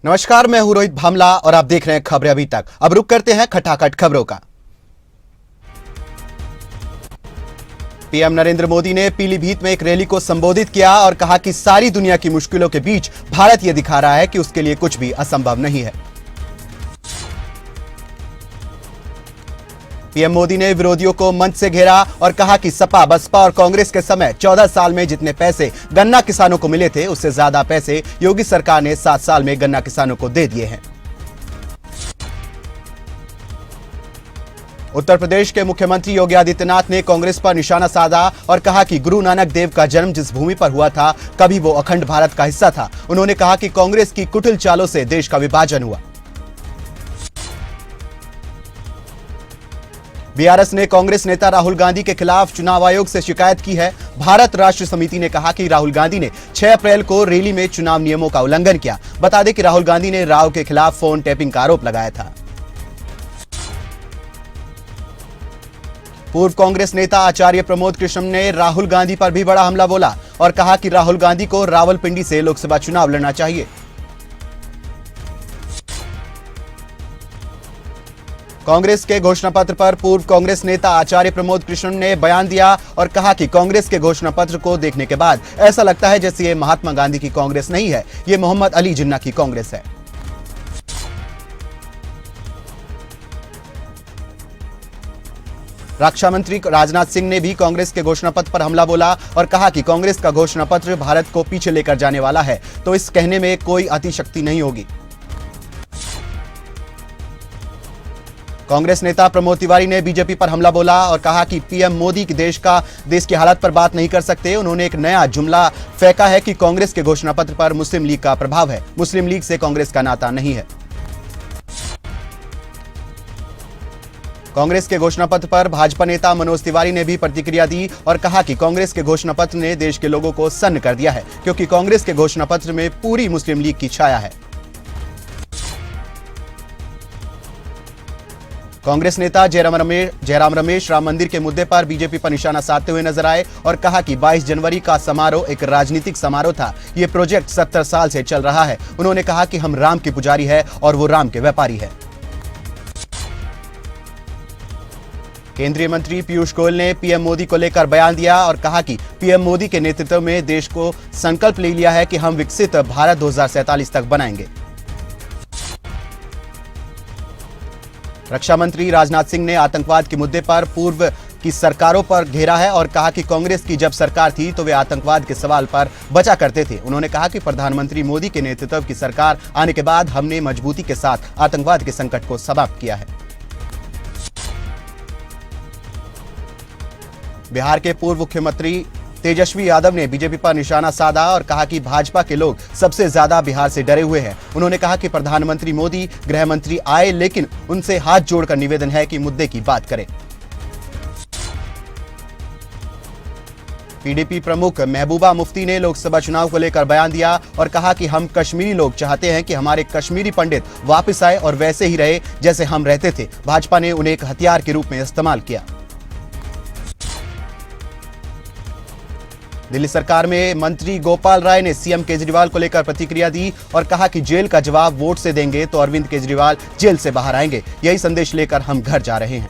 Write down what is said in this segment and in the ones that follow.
नमस्कार, मैं हूं रोहित भामला और आप देख रहे हैं खबरें अभी तक। अब रुक करते हैं खटाखट खबरों का। पीएम नरेंद्र मोदी ने पीलीभीत में एक रैली को संबोधित किया और कहा कि सारी दुनिया की मुश्किलों के बीच भारत यह दिखा रहा है कि उसके लिए कुछ भी असंभव नहीं है। पीएम मोदी ने विरोधियों को मंच से घेरा और कहा कि सपा, बसपा और कांग्रेस के समय 14 साल में जितने पैसे गन्ना किसानों को मिले थे, उससे ज्यादा पैसे योगी सरकार ने 7 साल में गन्ना किसानों को दे दिए हैं। उत्तर प्रदेश के मुख्यमंत्री योगी आदित्यनाथ ने कांग्रेस पर निशाना साधा और कहा कि गुरु नानक देव का जन्म जिस भूमि पर हुआ था, कभी वो अखंड भारत का हिस्सा था। उन्होंने कहा कि कांग्रेस की कुटिल चालों से देश का विभाजन हुआ। बीआरएस ने कांग्रेस नेता राहुल गांधी के खिलाफ चुनाव आयोग से शिकायत की है। भारत राष्ट्र समिति ने कहा कि राहुल गांधी ने 6 अप्रैल को रैली में चुनाव नियमों का उल्लंघन किया। बता दें कि राहुल गांधी ने राव के खिलाफ फोन टैपिंग का आरोप लगाया था। पूर्व कांग्रेस नेता आचार्य प्रमोद कृष्ण ने राहुल गांधी पर भी बड़ा हमला बोला और कहा कि राहुल गांधी को रावलपिंडी से लोकसभा चुनाव लड़ना चाहिए। कांग्रेस के घोषणा पत्र पर पूर्व कांग्रेस नेता आचार्य प्रमोद कृष्ण ने बयान दिया और कहा कि कांग्रेस के घोषणा पत्र को देखने के बाद ऐसा लगता है जैसे ये महात्मा गांधी की कांग्रेस नहीं है, ये मोहम्मद अली जिन्ना की कांग्रेस है। रक्षा मंत्री राजनाथ सिंह ने भी कांग्रेस के घोषणा पत्र पर हमला बोला और कहा कि कांग्रेस का घोषणा पत्र भारत को पीछे लेकर जाने वाला है, तो इस कहने में कोई अतिशक्ति नहीं होगी। कांग्रेस नेता प्रमोद तिवारी ने बीजेपी पर हमला बोला और कहा कि पीएम मोदी देश की हालत पर बात नहीं कर सकते। उन्होंने एक नया जुमला फेंका है कि कांग्रेस के घोषणा पत्र पर मुस्लिम लीग का प्रभाव है। मुस्लिम लीग से कांग्रेस का नाता नहीं है। कांग्रेस के घोषणा पत्र पर भाजपा नेता मनोज तिवारी ने भी प्रतिक्रिया दी और कहा कि कांग्रेस के घोषणा पत्र ने देश के लोगों को सन्न कर दिया है, क्योंकि कांग्रेस के घोषणा पत्र में पूरी मुस्लिम लीग की छाया है। कांग्रेस नेता जयराम रमेश राम मंदिर के मुद्दे पर बीजेपी पर निशाना साधते हुए नजर आए और कहा कि 22 जनवरी का समारोह एक राजनीतिक समारोह था। ये प्रोजेक्ट 70 साल से चल रहा है। उन्होंने कहा कि हम राम के पुजारी हैं और वो राम के व्यापारी हैं। केंद्रीय मंत्री पीयूष गोयल ने पीएम मोदी को लेकर बयान दिया और कहा कि पीएम मोदी के नेतृत्व में देश को संकल्प ले लिया है कि हम विकसित भारत 2047 तक बनाएंगे। रक्षा मंत्री राजनाथ सिंह ने आतंकवाद के मुद्दे पर पूर्व की सरकारों पर घेरा है और कहा कि कांग्रेस की जब सरकार थी तो वे आतंकवाद के सवाल पर बचा करते थे। उन्होंने कहा कि प्रधानमंत्री मोदी के नेतृत्व की सरकार आने के बाद हमने मजबूती के साथ आतंकवाद के संकट को समाप्त किया है। बिहार के पूर्व मुख्यमंत्री तेजस्वी यादव ने बीजेपी पर निशाना साधा और कहा कि भाजपा के लोग सबसे ज्यादा बिहार से डरे हुए हैं। उन्होंने कहा कि प्रधानमंत्री मोदी, गृह मंत्री आए, लेकिन उनसे हाथ जोड़कर निवेदन है कि मुद्दे की बात करें। पीडीपी प्रमुख महबूबा मुफ्ती ने लोकसभा चुनाव को लेकर बयान दिया और कहा कि हम कश्मीरी लोग चाहते हैं कि हमारे कश्मीरी पंडित वापस आए और वैसे ही रहे जैसे हम रहते थे। भाजपा ने उन्हें एक हथियार के रूप में इस्तेमाल किया। दिल्ली सरकार में मंत्री गोपाल राय ने सीएम केजरीवाल को लेकर प्रतिक्रिया दी और कहा कि जेल का जवाब वोट से देंगे तो अरविंद केजरीवाल जेल से बाहर आएंगे। यही संदेश लेकर हम घर जा रहे हैं।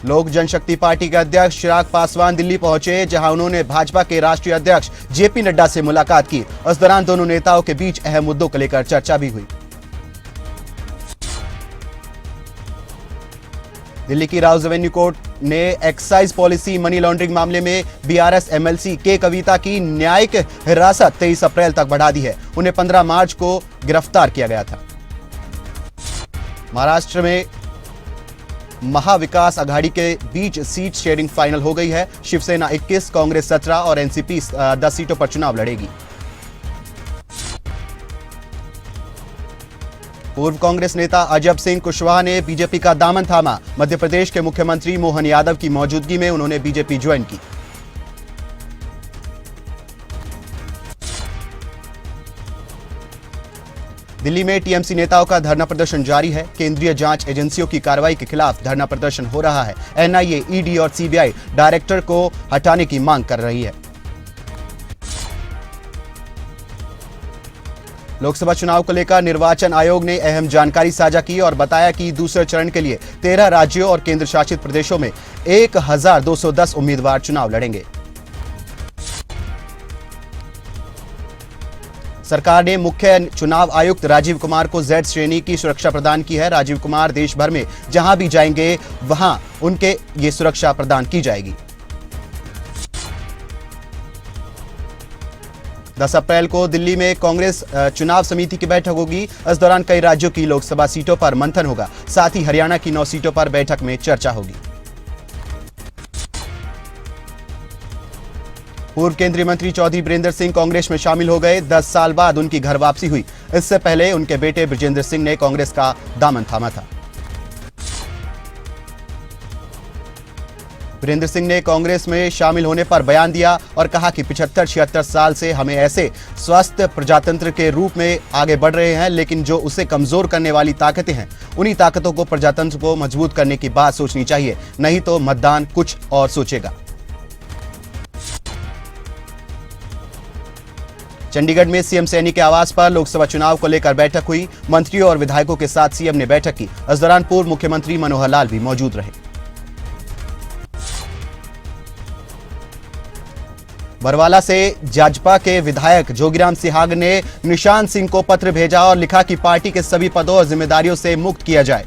लोक जनशक्ति पार्टी के अध्यक्ष चिराग पासवान दिल्ली पहुंचे, जहां उन्होंने भाजपा के राष्ट्रीय अध्यक्ष जेपी नड्डा से मुलाकात की। उस दौरान दोनों नेताओं के बीच अहम मुद्दों को लेकर चर्चा भी हुई। दिल्ली की राउज एवेन्यू कोर्ट ने एक्साइज पॉलिसी मनी लॉन्ड्रिंग मामले में बीआरएस एमएलसी के कविता की न्यायिक हिरासत 23 अप्रैल तक बढ़ा दी है। उन्हें 15 मार्च को गिरफ्तार किया गया था। महाराष्ट्र में महाविकास आघाड़ी के बीच सीट शेयरिंग फाइनल हो गई है। शिवसेना 21, कांग्रेस 17 और एनसीपी 10 सीटों पर चुनाव लड़ेगी। पूर्व कांग्रेस नेता अजब सिंह कुशवाहा ने बीजेपी का दामन थामा। मध्य प्रदेश के मुख्यमंत्री मोहन यादव की मौजूदगी में उन्होंने बीजेपी ज्वाइन की। दिल्ली में टीएमसी नेताओं का धरना प्रदर्शन जारी है। केंद्रीय जांच एजेंसियों की कार्रवाई के खिलाफ धरना प्रदर्शन हो रहा है। एनआईए, ईडी और सीबीआई डायरेक्टर को हटाने की मांग कर रही है। लोकसभा चुनाव को लेकर निर्वाचन आयोग ने अहम जानकारी साझा की और बताया कि दूसरे चरण के लिए 13 राज्यों और केंद्र शासित प्रदेशों में 1210 उम्मीदवार चुनाव लड़ेंगे। सरकार ने मुख्य चुनाव आयुक्त राजीव कुमार को Z श्रेणी की सुरक्षा प्रदान की है। राजीव कुमार देश भर में जहां भी जाएंगे वहां उनके ये सुरक्षा प्रदान की जाएगी। 10 अप्रैल को दिल्ली में कांग्रेस चुनाव समिति की बैठक होगी। इस दौरान कई राज्यों की लोकसभा सीटों पर मंथन होगा। साथ ही हरियाणा की 9 सीटों पर बैठक में चर्चा होगी। पूर्व केंद्रीय मंत्री चौधरी बीरेंद्र सिंह कांग्रेस में शामिल हो गए। 10 साल बाद उनकी घर वापसी हुई। इससे पहले उनके बेटे बृजेंद्र सिंह ने कांग्रेस का दामन थामा था। बीरेंद्र सिंह ने कांग्रेस में शामिल होने पर बयान दिया और कहा कि 75-76 साल से हमें ऐसे स्वस्थ प्रजातंत्र के रूप में आगे बढ़ रहे हैं, लेकिन जो उसे कमजोर करने वाली ताकतें हैं, उन्हीं ताकतों को प्रजातंत्र को मजबूत करने की बात सोचनी चाहिए, नहीं तो मतदान कुछ और सोचेगा। चंडीगढ़ में सीएम सैनी के आवास पर लोकसभा चुनाव को लेकर बैठक हुई। मंत्रियों और विधायकों के साथ सीएम ने बैठक की। इस दौरान पूर्व मुख्यमंत्री मनोहर लाल भी मौजूद रहे। बरवाला से जाजपा के विधायक जोगीराम सिहाग ने निशांत सिंह को पत्र भेजा और लिखा कि पार्टी के सभी पदों और जिम्मेदारियों से मुक्त किया जाए।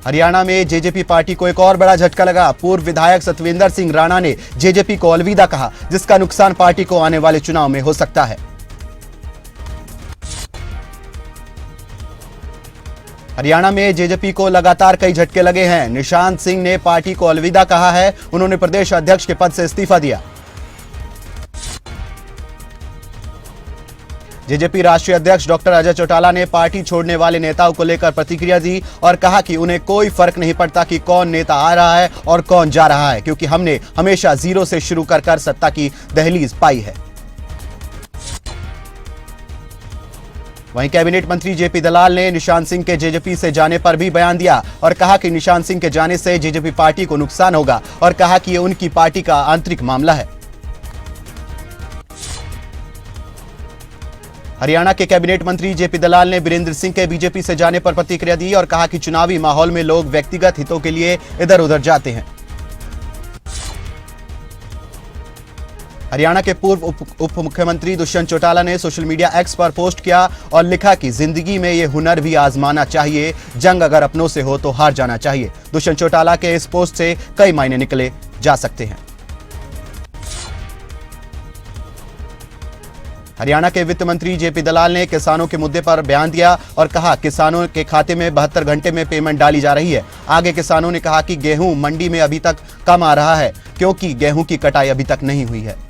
हरियाणा में जेजेपी पार्टी को एक और बड़ा झटका लगा। पूर्व विधायक सतविंदर सिंह राणा ने जेजेपी को अलविदा कहा, जिसका नुकसान पार्टी को आने वाले चुनाव में हो सकता है। हरियाणा में जेजेपी को लगातार कई झटके लगे हैं। निशांत सिंह ने पार्टी को अलविदा कहा है। उन्होंने प्रदेश अध्यक्ष के पद से इस्तीफा दिया। जेजेपी राष्ट्रीय अध्यक्ष डॉक्टर अजय चौटाला ने पार्टी छोड़ने वाले नेताओं को लेकर प्रतिक्रिया दी और कहा कि उन्हें कोई फर्क नहीं पड़ता कि कौन नेता आ रहा है और कौन जा रहा है, क्योंकि हमने हमेशा जीरो से शुरू कर सत्ता की दहलीज पाई है। वहीं कैबिनेट मंत्री जेपी दलाल ने निशांत सिंह के जेजेपी से जाने पर भी बयान दिया और कहा कि निशांत सिंह के जाने से जेजेपी पार्टी को नुकसान होगा और कहा कि यह उनकी पार्टी का आंतरिक मामला है। हरियाणा के कैबिनेट मंत्री जेपी दलाल ने बीरेंद्र सिंह के बीजेपी से जाने पर प्रतिक्रिया दी और कहा कि चुनावी माहौल में लोग व्यक्तिगत हितों के लिए इधर उधर जाते हैं। हरियाणा के पूर्व उप मुख्यमंत्री दुष्यंत चौटाला ने सोशल मीडिया एक्स पर पोस्ट किया और लिखा कि जिंदगी में ये हुनर भी आजमाना चाहिए, जंग अगर अपनों से हो तो हार जाना चाहिए। दुष्यंत चौटाला के इस पोस्ट से कई मायने निकले जा सकते हैं। हरियाणा के वित्त मंत्री जेपी दलाल ने किसानों के मुद्दे पर बयान दिया और कहा किसानों के खाते में 72 घंटे में पेमेंट डाली जा रही है। आगे किसानों ने कहा कि गेहूं मंडी में अभी तक कम आ रहा है क्योंकि गेहूं की कटाई अभी तक नहीं हुई है।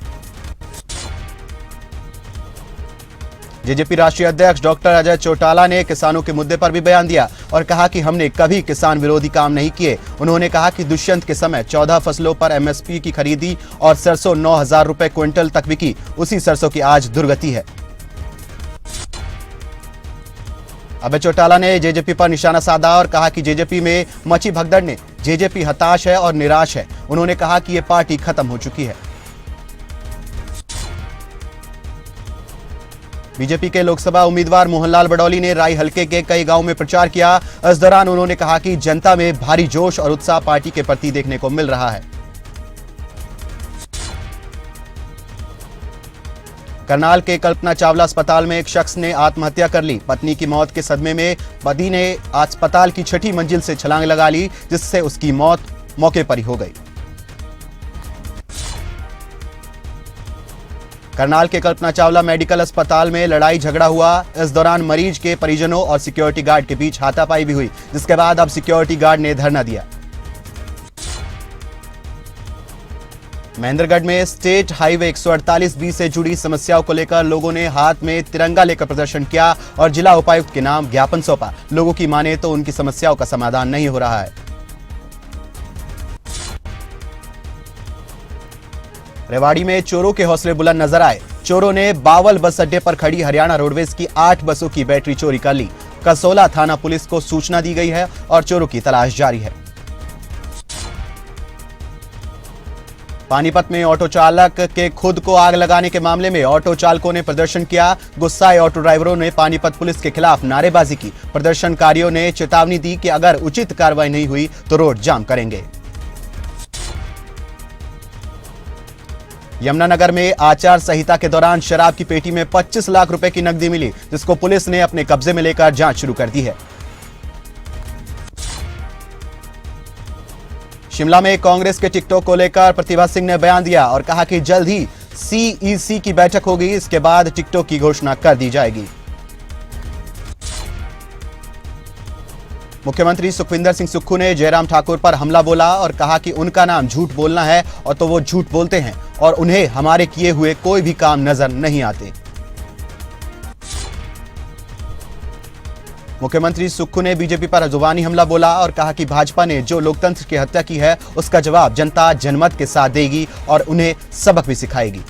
जेजेपी राष्ट्रीय अध्यक्ष डॉक्टर अजय चौटाला ने किसानों के मुद्दे पर भी बयान दिया और कहा कि हमने कभी किसान विरोधी काम नहीं किए। उन्होंने कहा कि दुष्यंत के समय 14 फसलों पर एमएसपी की खरीदी और सरसों 9,000 रुपए क्विंटल तक बिकी। उसी सरसों की आज दुर्गति है। अजय चौटाला ने जेजेपी पर निशाना साधा और कहा कि जेजेपी में मची भगदड़ ने जेजेपी हताश है और निराश है। उन्होंने कहा कि यह पार्टी खत्म हो चुकी है। बीजेपी के लोकसभा उम्मीदवार मोहनलाल बडौली ने राई हलके के कई गांवों में प्रचार किया। इस दौरान उन्होंने कहा कि जनता में भारी जोश और उत्साह पार्टी के प्रति देखने को मिल रहा है। करनाल के कल्पना चावला अस्पताल में एक शख्स ने आत्महत्या कर ली। पत्नी की मौत के सदमे में पति ने अस्पताल की 6ठी मंजिल से छलांग लगा ली, जिससे उसकी मौत मौके पर ही हो गई। करनाल के कल्पना चावला मेडिकल अस्पताल में लड़ाई झगड़ा हुआ। इस दौरान मरीज के परिजनों और सिक्योरिटी गार्ड के बीच हाथापाई भी हुई, जिसके बाद अब सिक्योरिटी गार्ड ने धरना दिया। महेंद्रगढ़ में स्टेट हाईवे 148B से जुड़ी समस्याओं को लेकर लोगों ने हाथ में तिरंगा लेकर प्रदर्शन किया और जिला उपायुक्त के नाम ज्ञापन सौंपा। लोगों की माने तो उनकी समस्याओं का समाधान नहीं हो रहा है। रेवाड़ी में चोरों के हौसले बुलंद नजर आए। चोरों ने बावल बस अड्डे पर खड़ी हरियाणा रोडवेज की 8 बसों की बैटरी चोरी कर ली। कसोला थाना पुलिस को सूचना दी गई है और चोरों की तलाश जारी है। पानीपत में ऑटो चालक के खुद को आग लगाने के मामले में ऑटो चालकों ने प्रदर्शन किया। गुस्साए ऑटो ड्राइवरों ने पानीपत पुलिस के खिलाफ नारेबाजी की। प्रदर्शनकारियों ने चेतावनी दी कि अगर उचित कार्रवाई नहीं हुई तो रोड जाम करेंगे। यमुनानगर में आचार संहिता के दौरान शराब की पेटी में 25 लाख रुपए की नकदी मिली, जिसको पुलिस ने अपने कब्जे में लेकर जांच शुरू कर दी है। शिमला में कांग्रेस के टिकटॉक को लेकर प्रतिभा सिंह ने बयान दिया और कहा कि जल्द ही सीईसी की बैठक होगी, इसके बाद टिकटॉक की घोषणा कर दी जाएगी। मुख्यमंत्री सुखविंदर सिंह सुक्खू ने जयराम ठाकुर पर हमला बोला और कहा कि उनका नाम झूठ बोलना है और तो वो झूठ बोलते हैं और उन्हें हमारे किए हुए कोई भी काम नजर नहीं आते। मुख्यमंत्री सुक्खू ने बीजेपी पर जुबानी हमला बोला और कहा कि भाजपा ने जो लोकतंत्र की हत्या की है उसका जवाब जनता जनमत के साथ देगी और उन्हें सबक भी सिखाएगी।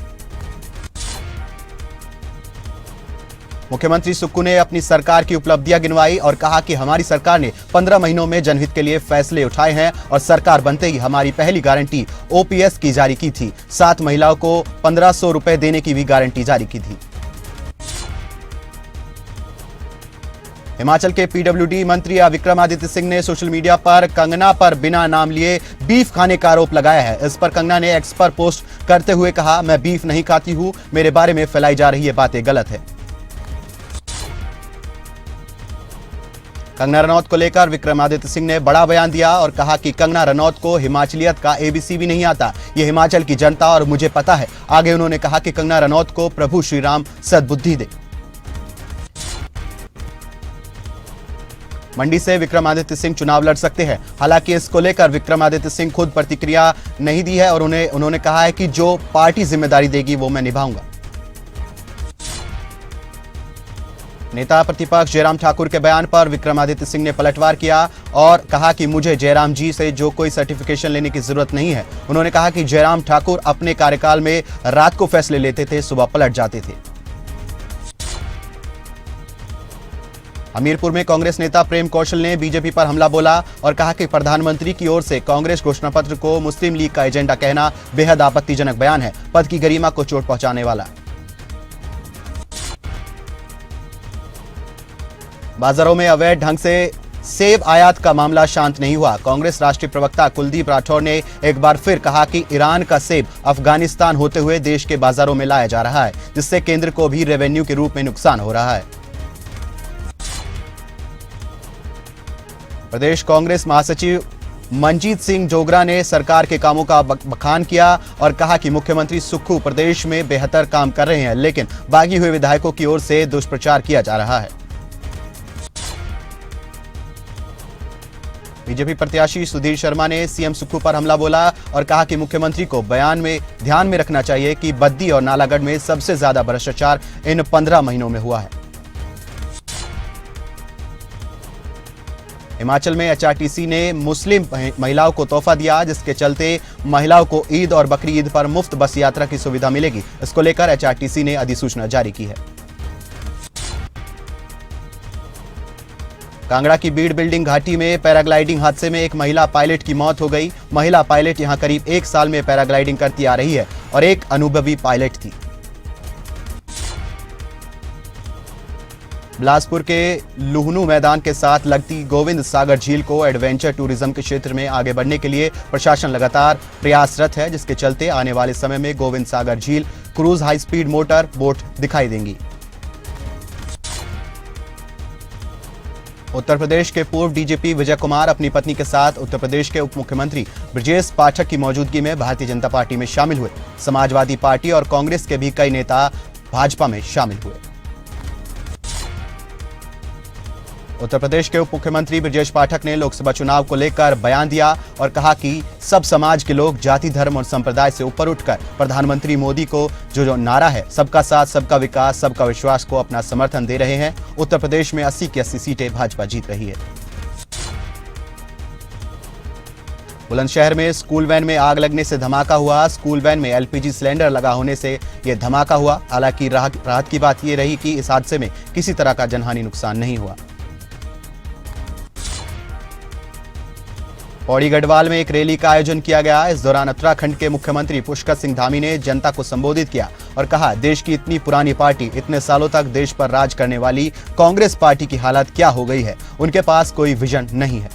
मुख्यमंत्री सुक्खू ने अपनी सरकार की उपलब्धियां गिनवाई और कहा कि हमारी सरकार ने 15 महीनों में जनहित के लिए फैसले उठाए हैं और सरकार बनते ही हमारी पहली गारंटी ओपीएस की जारी की थी। 7 महिलाओं को 1500 रुपए देने की भी गारंटी जारी की थी। हिमाचल के पीडब्ल्यूडी मंत्री विक्रमादित्य सिंह ने सोशल मीडिया पर कंगना पर बिना नाम लिए बीफ खाने का आरोप लगाया है। इस पर कंगना ने एक्स पर पोस्ट करते हुए कहा, मैं बीफ नहीं खाती हूं, मेरे बारे में फैलाई जा रही ये बातें गलत है। कंगना रनौत को लेकर विक्रमादित्य सिंह ने बड़ा बयान दिया और कहा कि कंगना रनौत को हिमाचलियत का एबीसी भी नहीं आता, ये हिमाचल की जनता और मुझे पता है। आगे उन्होंने कहा कि कंगना रनौत को प्रभु श्री राम सद्बुद्धि दे। मंडी से विक्रमादित्य सिंह चुनाव लड़ सकते हैं। हालांकि इसको लेकर विक्रमादित्य सिंह खुद प्रतिक्रिया नहीं दी है और उन्होंने कहा है कि जो पार्टी जिम्मेदारी देगी वो मैं निभाऊंगा। नेता प्रतिपक्ष जयराम ठाकुर के बयान पर विक्रमादित्य सिंह ने पलटवार किया और कहा कि मुझे जयराम जी से जो कोई सर्टिफिकेशन लेने की जरूरत नहीं है। उन्होंने कहा कि जयराम ठाकुर अपने कार्यकाल में रात को फैसले लेते थे, सुबह पलट जाते थे। हमीरपुर में कांग्रेस नेता प्रेम कौशल ने बीजेपी पर हमला बोला और कहा कि प्रधानमंत्री की ओर से कांग्रेस घोषणा पत्र को मुस्लिम लीग का एजेंडा कहना बेहद आपत्तिजनक बयान है, पद की गरिमा को चोट पहुंचाने वाला। बाजारों में अवैध ढंग से सेब आयात का मामला शांत नहीं हुआ। कांग्रेस राष्ट्रीय प्रवक्ता कुलदीप राठौर ने एक बार फिर कहा कि ईरान का सेब अफगानिस्तान होते हुए देश के बाजारों में लाया जा रहा है, जिससे केंद्र को भी रेवेन्यू के रूप में नुकसान हो रहा है। प्रदेश कांग्रेस महासचिव मनजीत सिंह जोगरा ने सरकार के कामों का बखान किया और कहा कि मुख्यमंत्री सुक्खू प्रदेश में बेहतर काम कर रहे हैं, लेकिन बागी हुए विधायकों की ओर से दुष्प्रचार किया जा रहा है। बीजेपी प्रत्याशी सुधीर शर्मा ने सीएम सुक्खू पर हमला बोला और कहा कि मुख्यमंत्री को बयान में ध्यान में रखना चाहिए कि बद्दी और नालागढ़ में सबसे ज्यादा भ्रष्टाचार इन 15 महीनों में हुआ है। हिमाचल में एचआरटीसी ने मुस्लिम महिलाओं को तोहफा दिया, जिसके चलते महिलाओं को ईद और बकरी ईद पर मुफ्त बस यात्रा की सुविधा मिलेगी। इसको लेकर एचआरटीसी ने अधिसूचना जारी की है। कांगड़ा की बीड़ बिल्डिंग घाटी में पैराग्लाइडिंग हादसे में एक महिला पायलट की मौत हो गई। महिला पायलट यहां करीब 1 साल में पैराग्लाइडिंग करती आ रही है और एक अनुभवी पायलट थी। बिलासपुर के लुहनू मैदान के साथ लगती गोविंद सागर झील को एडवेंचर टूरिज्म के क्षेत्र में आगे बढ़ने के लिए प्रशासन लगातार प्रयासरत है, जिसके चलते आने वाले समय में गोविंद सागर झील cruise high speed motor boat दिखाई देंगी। उत्तर प्रदेश के पूर्व डीजीपी विजय कुमार अपनी पत्नी के साथ उत्तर प्रदेश के उप मुख्यमंत्री ब्रजेश पाठक की मौजूदगी में भारतीय जनता पार्टी में शामिल हुए। समाजवादी पार्टी और कांग्रेस के भी कई नेता भाजपा में शामिल हुए। उत्तर प्रदेश के उप मुख्यमंत्री ब्रजेश पाठक ने लोकसभा चुनाव को लेकर बयान दिया और कहा कि सब समाज के लोग जाति धर्म और संप्रदाय से ऊपर उठकर प्रधानमंत्री मोदी को जो नारा है सबका साथ सबका विकास सबका विश्वास को अपना समर्थन दे रहे हैं। उत्तर प्रदेश में 80 की 80 सीटें भाजपा जीत रही है। बुलंदशहर में स्कूल वैन में आग लगने से धमाका हुआ। स्कूल वैन में एलपीजी सिलेंडर लगा होने से यह धमाका हुआ। हालांकि राहत की बात यह रही कि इस हादसे में किसी तरह का जनहानि नुकसान नहीं हुआ। पौड़ी गढ़वाल में एक रैली का आयोजन किया गया। इस दौरान उत्तराखंड के मुख्यमंत्री पुष्कर सिंह धामी ने जनता को संबोधित किया और कहा, देश की इतनी पुरानी पार्टी, इतने सालों तक देश पर राज करने वाली कांग्रेस पार्टी की हालत क्या हो गई है। उनके पास कोई विजन नहीं है।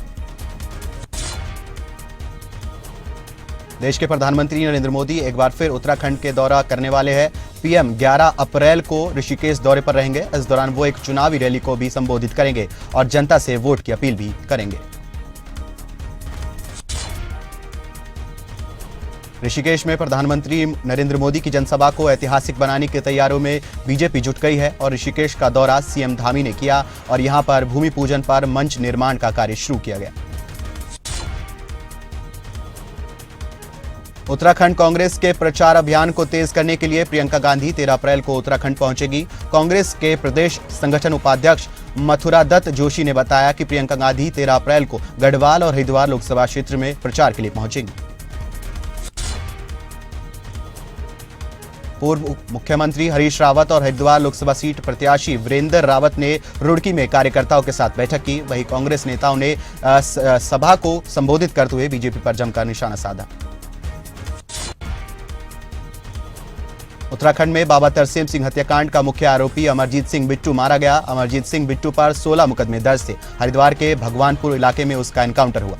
देश के प्रधानमंत्री नरेंद्र मोदी एक बार फिर उत्तराखंड के दौरा करने वाले हैं। पीएम 11 अप्रैल को ऋषिकेश दौरे पर रहेंगे। इस दौरान वो एक चुनावी रैली को भी संबोधित करेंगे और जनता से वोट की अपील भी करेंगे। ऋषिकेश में प्रधानमंत्री नरेंद्र मोदी की जनसभा को ऐतिहासिक बनाने की तैयारियों में बीजेपी जुट गई है और ऋषिकेश का दौरा सीएम धामी ने किया और यहां पर भूमि पूजन पर मंच निर्माण का कार्य शुरू किया गया। उत्तराखंड कांग्रेस के प्रचार अभियान को तेज करने के लिए प्रियंका गांधी 13 अप्रैल को उत्तराखंड पहुंचेगी। कांग्रेस के प्रदेश संगठन उपाध्यक्ष मथुरा दत्त जोशी ने बताया कि प्रियंका गांधी 13 अप्रैल को गढ़वाल और हरिद्वार लोकसभा क्षेत्र में प्रचार के लिए पहुंचेंगी। पूर्व मुख्यमंत्री हरीश रावत और हरिद्वार लोकसभा सीट प्रत्याशी वीरेंद्र रावत ने रुड़की में कार्यकर्ताओं के साथ बैठक की। वहीं कांग्रेस नेताओं ने सभा को संबोधित करते हुए बीजेपी पर जमकर निशाना साधा। उत्तराखंड में बाबा तरसेम सिंह हत्याकांड का मुख्य आरोपी अमरजीत सिंह बिट्टू मारा गया। अमरजीत सिंह बिट्टू पर 16 मुकदमे दर्ज थे। हरिद्वार के भगवानपुर इलाके में उसका एनकाउंटर हुआ।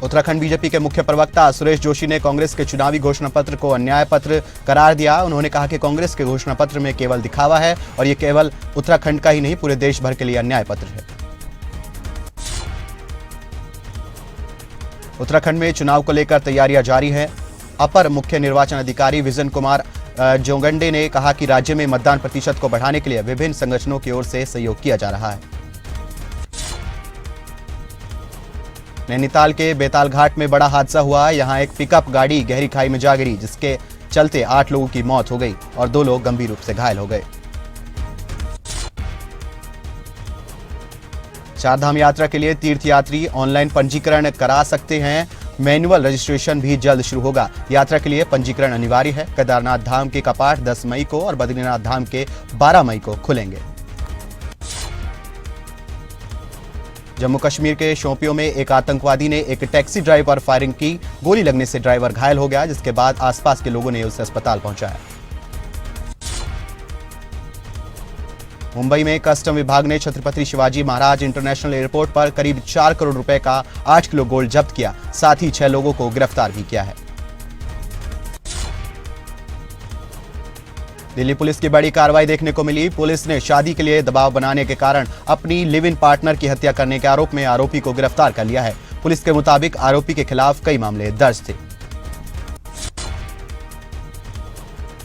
उत्तराखंड बीजेपी के मुख्य प्रवक्ता सुरेश जोशी ने कांग्रेस के चुनावी घोषणा पत्र को अन्याय पत्र करार दिया। उन्होंने कहा कि कांग्रेस के घोषणा पत्र में केवल दिखावा है और ये केवल उत्तराखंड का ही नहीं, पूरे देश भर के लिए अन्याय पत्र है। उत्तराखंड में चुनाव को लेकर तैयारियां जारी हैं। अपर मुख्य निर्वाचन अधिकारी विजन कुमार जोगंडे ने कहा कि राज्य में मतदान प्रतिशत को बढ़ाने के लिए विभिन्न संगठनों की ओर से सहयोग किया जा रहा है। नैनीताल के बेताल घाट में बड़ा हादसा हुआ। यहां एक पिकअप गाड़ी गहरी खाई में जा गिरी, जिसके चलते 8 लोगों की मौत हो गई और 2 लोग गंभीर रूप से घायल हो गए। चारधाम यात्रा के लिए तीर्थयात्री ऑनलाइन पंजीकरण करा सकते हैं। मैनुअल रजिस्ट्रेशन भी जल्द शुरू होगा। यात्रा के लिए पंजीकरण अनिवार्य है। केदारनाथ धाम के कपाट 10 मई को और बद्रीनाथ धाम के 12 मई को खुलेंगे। जम्मू कश्मीर के शोपियों में एक आतंकवादी ने एक टैक्सी ड्राइवर पर फायरिंग की। गोली लगने से ड्राइवर घायल हो गया, जिसके बाद आसपास के लोगों ने उसे अस्पताल पहुंचाया। मुंबई में कस्टम विभाग ने छत्रपति शिवाजी महाराज इंटरनेशनल एयरपोर्ट पर करीब 4 करोड़ रुपए का 8 किलो गोल्ड जब्त किया। साथ ही 6 लोगों को गिरफ्तार भी किया है। दिल्ली पुलिस की बड़ी कार्रवाई देखने को मिली। पुलिस ने शादी के लिए दबाव बनाने के कारण अपनी लिव इन पार्टनर की हत्या करने के आरोप में आरोपी को गिरफ्तार कर लिया है। पुलिस के मुताबिक आरोपी के खिलाफ कई मामले दर्ज थे।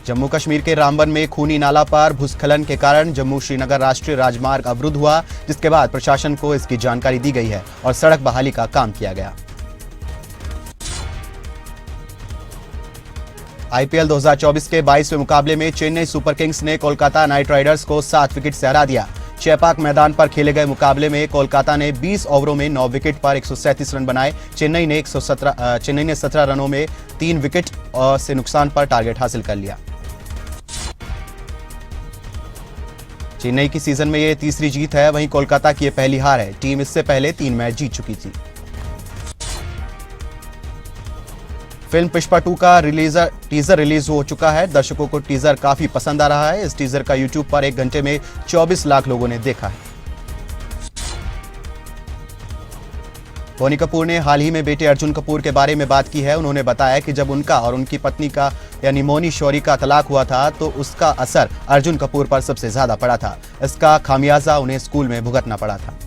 जम्मू कश्मीर के रामबन में खूनी नाला पर भूस्खलन के कारण जम्मू श्रीनगर राष्ट्रीय राजमार्ग अवरुद्ध हुआ, जिसके बाद प्रशासन को इसकी जानकारी दी गई है और सड़क बहाली का काम किया गया। आईपीएल 2024 के 22वें मुकाबले में चेन्नई सुपर किंग्स ने कोलकाता नाइट राइडर्स को 7 विकेट से हरा दिया। चेपाक मैदान पर खेले गए मुकाबले में कोलकाता ने 20 ओवरों में 9 विकेट पर 137 रन बनाए। चेन्नई ने 17 रनों में 3 विकेट से नुकसान पर टारगेट हासिल कर लिया। चेन्नई की सीजन में ये तीसरी जीत है, वहीं कोलकाता की ये पहली हार है। टीम इससे पहले 3 मैच जीत चुकी थी। फिल्म पुष्पा 2 का टीजर रिलीज हो चुका है। दर्शकों को टीजर काफी पसंद आ रहा है। इस टीजर का यूट्यूब पर 1 घंटे में 24 लाख लोगों ने देखा है। बोनी कपूर ने हाल ही में बेटे अर्जुन कपूर के बारे में बात की है। उन्होंने बताया कि जब उनका और उनकी पत्नी का यानी मोनी शौरी का तलाक हुआ था तो उसका असर अर्जुन कपूर पर सबसे ज्यादा पड़ा था। इसका खामियाजा उन्हें स्कूल में भुगतना पड़ा था।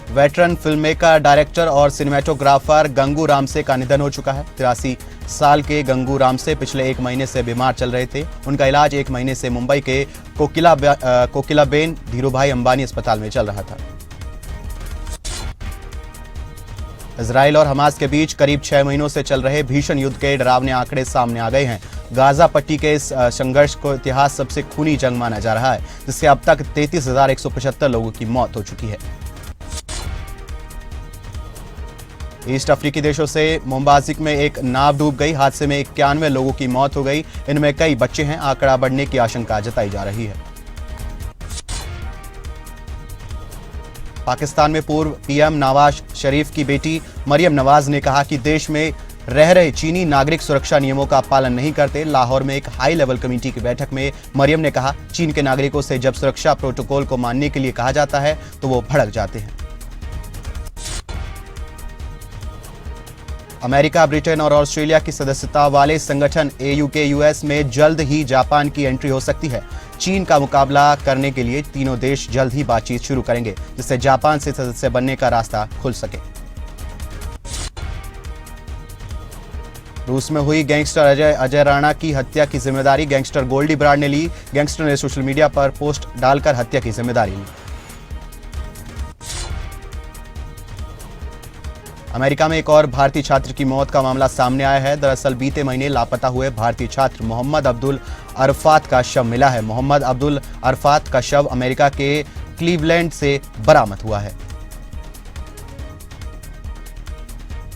वेटरन फिल्ममेकर, डायरेक्टर और सिनेमेटोग्राफर गंगू रामसे का निधन हो चुका है। 83 साल के गंगू रामसे पिछले 1 महीने से बीमार चल रहे थे। उनका इलाज 1 महीने से मुंबई के कोकिलाबेन धीरूभाई अंबानी अस्पताल में चल रहा था। इजराइल और हमास के बीच करीब 6 महीनों से चल रहे भीषण युद्ध के डरावने आंकड़े सामने आ गए हैं। गाजा पट्टी के इस संघर्ष को इतिहास सबसे खूनी जंग माना जा रहा है, जिससे अब तक 33,175 लोगों की मौत हो चुकी है। ईस्ट अफ्रीकी देशों से मोम्बाजिक में एक नाव डूब गई। हादसे में 91 लोगों की मौत हो गई। इनमें कई बच्चे हैं। आंकड़ा बढ़ने की आशंका जताई जा रही है। पाकिस्तान में पूर्व पीएम नवाज शरीफ की बेटी मरियम नवाज ने कहा कि देश में रह रहे चीनी नागरिक सुरक्षा नियमों का पालन नहीं करते। लाहौर में एक हाई लेवल कमेटी की बैठक में मरियम ने कहा, चीन के नागरिकों से जब सुरक्षा प्रोटोकॉल को मानने के लिए कहा जाता है तो वो भड़क जाते हैं। अमेरिका, ब्रिटेन और ऑस्ट्रेलिया की सदस्यता वाले संगठन AUKUS में जल्द ही जापान की एंट्री हो सकती है। चीन का मुकाबला करने के लिए तीनों देश जल्द ही बातचीत शुरू करेंगे, जिससे जापान से सदस्य बनने का रास्ता खुल सके। रूस में हुई गैंगस्टर अजय राणा की हत्या की जिम्मेदारी गैंगस्टर गोल्डी बराड ने ली। गैंगस्टर ने सोशल मीडिया पर पोस्ट डालकर हत्या की जिम्मेदारी ली। अमेरिका में एक और भारतीय छात्र की मौत का मामला सामने आया है। दरअसल बीते महीने लापता हुए भारतीय छात्र मोहम्मद अब्दुल अरफात का शव मिला है। मोहम्मद अब्दुल अरफात का शव अमेरिका के क्लीवलैंड से बरामद हुआ है।